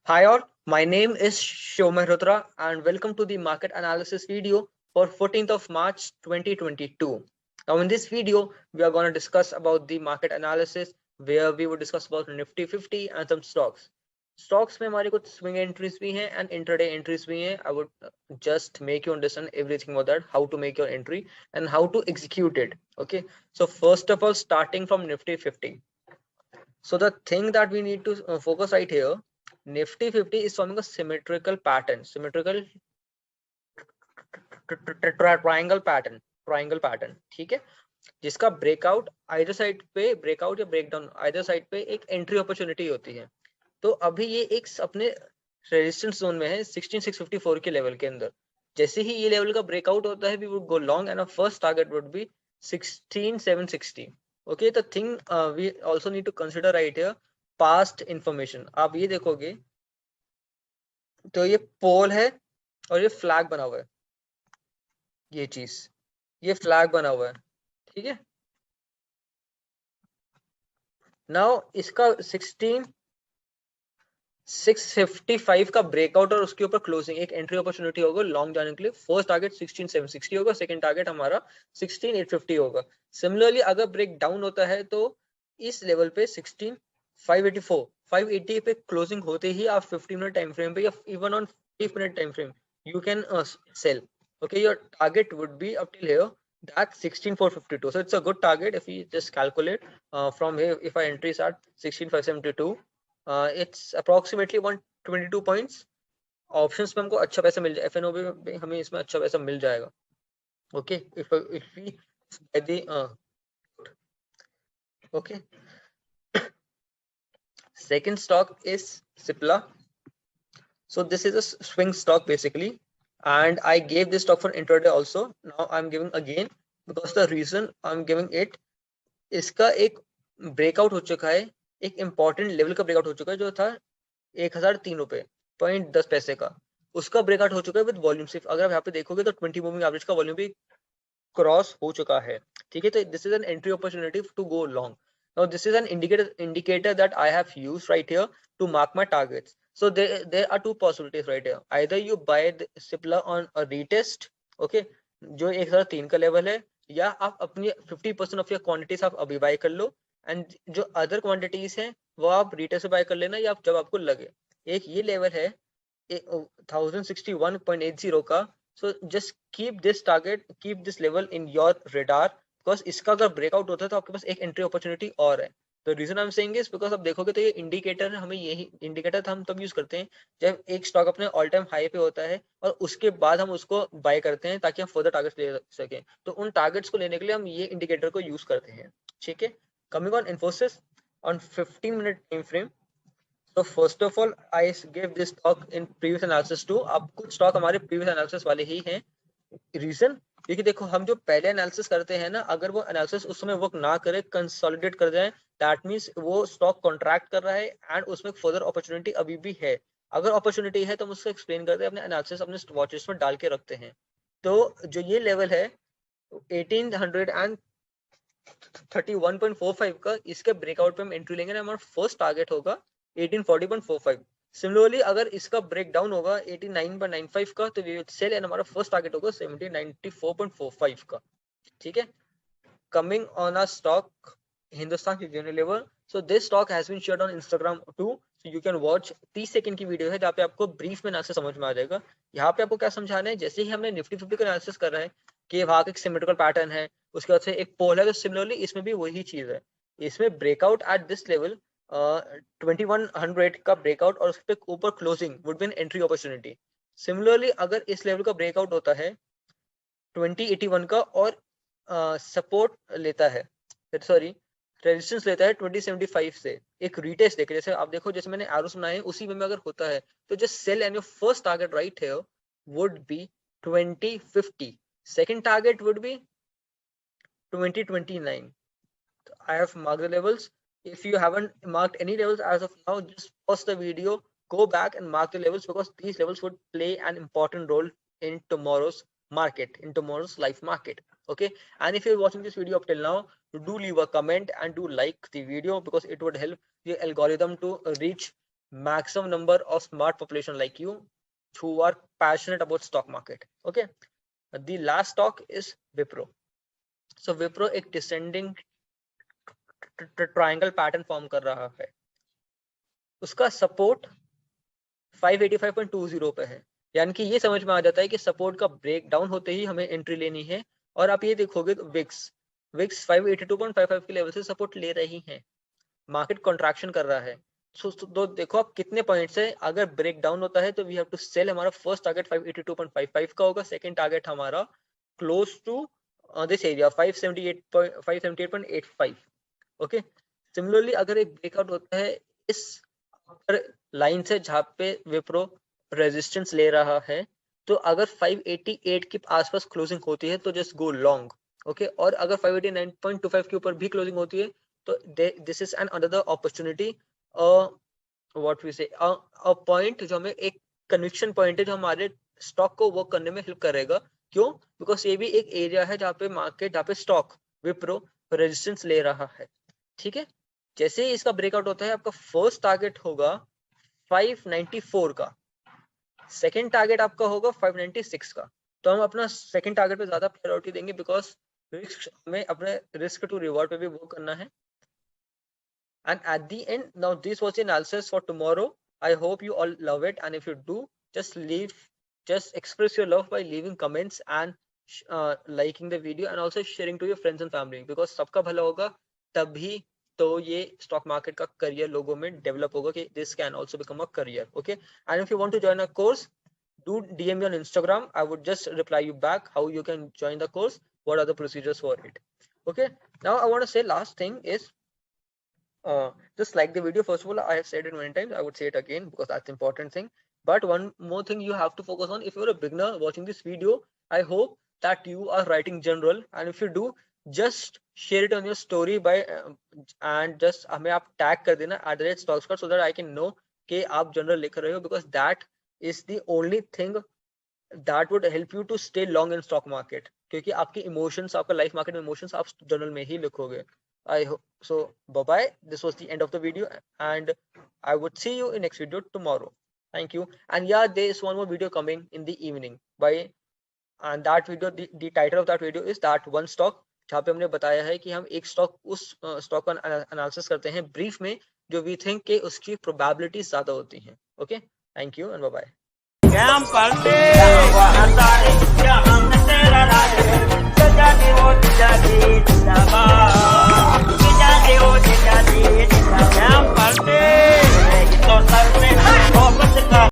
Hi all, my name is Shiv Mehrotra and welcome to the market analysis video for 14th of March 2022. Now in this video, we are going to discuss about the market analysis where we would discuss about Nifty 50 and some stocks. Stocks में हमारी कुछ swing entries भी हैं and intraday entries भी हैं. I would just make you understand everything about that, how to make your entry and how to execute it. Okay, so first of all, starting from Nifty 50. So the thing that we need to focus right here, Nifty 50 is forming a symmetrical pattern, symmetrical triangle pattern, ठीक है, जिसका breakout either side पे, breakout या breakdown either side पे एक entry opportunity होती है. तो अभी ये एक अपने रेजिस्टेंस जोन में है 16654 के लेवल के अंदर. जैसे ही ये लेवल का ब्रेकआउट होता है, we would go long and our first target would be 16760. Okay, the thing we also need to consider right here, past information. आप ये देखोगे तो ये पोल है और ये फ्लैग बना हुआ है, ये चीज, ये फ्लैग बना हुआ है, ठीक है. नाउ इसका 16655 का ब्रेकआउट और उसके ऊपर क्लोजिंग एक एंट्री अपॉर्चुनिटी होगा लॉन्ग जाने के लिए. फर्स्ट टारगेट 16760 होगा, सेकंड टारगेट हमारा 16850 होगा. सिमिलरली अगर ब्रेक डाउन होता है तो इस लेवल पे 16584 580 पे क्लोजिंग होते ही आप 15 मिनट टाइम फ्रेम पे या even on 5 minute time frame you can sell. Okay, your target would be up till here, that 16452. So it's a good target if we just calculate from here. If our entries are 16572, it's approximately 122 points. Options में हमको अच्छा पैसा मिल जाए, FNOB में हमें इसमें अच्छा पैसा मिल जाएगा. Okay, if we buy the okay. Second stock is Cipla. So this is a swing stock basically, and I gave this stock for intraday also. Now I'm giving again because the reason I'm giving it, इसका एक breakout हो चुका है, एक important level का breakout हो चुका है जो था 1003 रुपए पॉइंट 10 पैसे का. उसका ब्रेकआउट हो चुका है विद वॉल्यूम. सिर्फ अगर आप यहाँ पे देखोगे तो 20 मूविंग एवरेज का वॉल्यूम भी क्रॉस हो चुका है, ठीक है. तो this is an entry opportunity to go long. Now this is an indicator that I have used right here to mark my targets. So there are two possibilities right here. Either you buy the Cipla on a retest, okay, जो 1003 का level है, या आप अपनी 50% of your quantities आप अभी bye कर लो, and जो अदर क्वांटिटीज हैं वो आप रिटेल से बाय कर लेना, या जब आपको लगे. एक ये लेवल है 1061.80 का. So just keep this target, keep this level in your radar, because इसका अगर ब्रेकआउट होता है तो आपके पास एक एंट्री अपॉर्चुनिटी और है. तो reason I am saying is because आप देखोगे तो ये इंडिकेटर है, हमें यही इंडिकेटर हम तब यूज करते हैं जब एक स्टॉक अपने ऑल टाइम हाई पे होता है और उसके बाद हम उसको बाय करते हैं ताकि हम फर्दर टारगेट्स ले सकें. तो उन टारगेट्स को लेने के लिए हम ये इंडिकेटर को यूज करते हैं, ठीक है. Coming on Infosys on 15 minute time frame. So first of all I give this stock in previous analysis too. अब कुछ स्टॉक हमारे प्रीवियस एनालिसिस वाले ही हैं. रीजन, क्योंकि देखो हम जो पहले एनालिसिस करते हैं ना, अगर वो एनालिसिस उस समय वर्क ना करे, कंसोलिडेट कर जाए, दैट मींस वो स्टॉक कॉन्ट्रैक्ट कर रहा है एंड उसमें फर्दर अपॉर्चुनिटी अभी भी है. अगर अपॉर्चुनिटी है तो हम उसको एक्सप्लेन करते हैं, अपने एनालिसिस अपने वॉच लिस्ट में डाल के रखते हैं. तो जो ये लेवल है 1831.45 का, इसके ब्रेकआउट पे हम एंट्री लेंगे. हमारा फर्स्ट टारगेट होगा 1840.45. सिमिलरली अगर इसका ब्रेक डाउन होगा 89.95 का तो वी विल सेल, एंड हमारा फर्स्ट टारगेट होगा 1794.45 का, ठीक है. Coming on a stock Hindustan Unilever. So this stock has been shared on Instagram too, so you can watch. 30 second की वीडियो है जहाँ पे आपको ब्रीफ में एनालिसिस समझ में आ जाएगा. यहाँ पे आपको क्या समझाना है, जैसे ही हमने निफ्टी 50 का एनालिसिस कर रहा है कि वहां एक सिमेट्रिकल पैटर्न है, उसके बाद से एक पोल है, तो सिमिलरली इसमें भी वही चीज है. इसमें ब्रेकआउट एट दिस लेवल 2100 का ब्रेकआउट और उसके ऊपर closing would be N entry opportunity. Similarly अगर इस लेवल का ब्रेकआउट होता है 2081 का और सपोर्ट लेता है, सॉरी रेजिस्टेंस लेता है 2075 से, एक रीटेस्ट देखे, जैसे आप देखो जैसे मैंने एरोस बनाए उसी में अगर होता है तो just sell, and your first target right here would be 2050. Second target would be 2029. I have marked the levels. If you haven't marked any levels as of now, just pause the video, go back and mark the levels, because these levels would play an important role in tomorrow's market, in tomorrow's live market. Okay, and if you're watching this video up till now, do leave a comment and do like the video, because it would help the algorithm to reach maximum number of smart population like you who are passionate about stock market. Okay, the last stock is Wipro. So Wipro एक descending triangle pattern form कर रहा है, उसका support 585.20 पे है, यानी कि ये समझ में आ जाता है कि सपोर्ट का ब्रेक डाउन होते ही हमें एंट्री लेनी है। और आप ये देखोगे तो विक्स 582.55 के लेवल से सपोर्ट ले रही है, मार्केट कॉन्ट्रैक्शन कर रहा है। तो देखो आप कितने पॉइंट्स है, अगर ब्रेक डाउन होता है तो वी हैव टू सेल। हमारा फर्स्ट टारगेट 582.55 का होगा, सेकंड टारगेट हमारा close to this area 578.85। Okay, similarly अगर एक ब्रेकआउट होता है इस लाइन से जहाँ पे विप्रो रेजिस्टेंस ले रहा है, तो अगर 588 के आसपास क्लोजिंग होती है तो जस्ट गो लॉन्ग। ओके, और अगर 589.25 के ऊपर भी क्लोजिंग होती है तो this is an another opportunity, what we say a point जो हमें एक कन्विक्शन पॉइंट है जो हमारे स्टॉक को वर्क करने में हेल्प करेगा। क्यों? बिकॉज ये भी एक एरिया है जहाँ पे मार्केट, जहाँ पे स्टॉक विप्रो रेजिस्टेंस ले रहा है। ठीक है, जैसे ही इसका ब्रेकआउट होता है आपका फर्स्ट टारगेट होगा 594 का, सेकंड टारगेट आपका होगा 596 का। तो हम अपना सेकंड टारगेट पे ज्यादा प्रायोरिटी देंगे बिकॉज रिस्क में अपने रिस्क टू रिवॉर्ड पे भी वर्क करना है। And at the end, now this was the analysis for tomorrow. I hope you all love it, and if you do, just express your love by leaving comments and liking the video and also sharing to your friends and family, because सबका भला होगा तभी तो ये stock market का career लोगों में develop होगा कि this can also become a career. Okay, and if you want to join a course, do DM me on Instagram. I would just reply you back how you can join the course, what are the procedures for it. Okay, now I want to say last thing is, just like the video. First of all, I have said it many times, I would say it again because that's the important thing. But one more thing you have to focus on, if you're a beginner watching this video, I hope that you are writing general, and if you do, just share it on your story by and just हमें आप tag कर देना @StockScott, so that I can know कि आप general लिख रहे हो, because that is the only thing that would help you to stay long in stock market, क्योंकि आपकी emotions, आपका life market में emotions आप general में ही लिखोगे। I hope so. Bye bye. This was the end of the video, and I would see you in next video tomorrow. Thank you. And yeah, there is one more video coming in the evening. And that video, the title of that video is that one stock, जहाँ पे हमने बताया है कि हम एक stock, उस stock का एनालिसिस करते हैं ब्रीफ में जो वी थिंक के उसकी प्रोबेबिलिटी ज्यादा होती हैं। Okay, thank you and bye bye.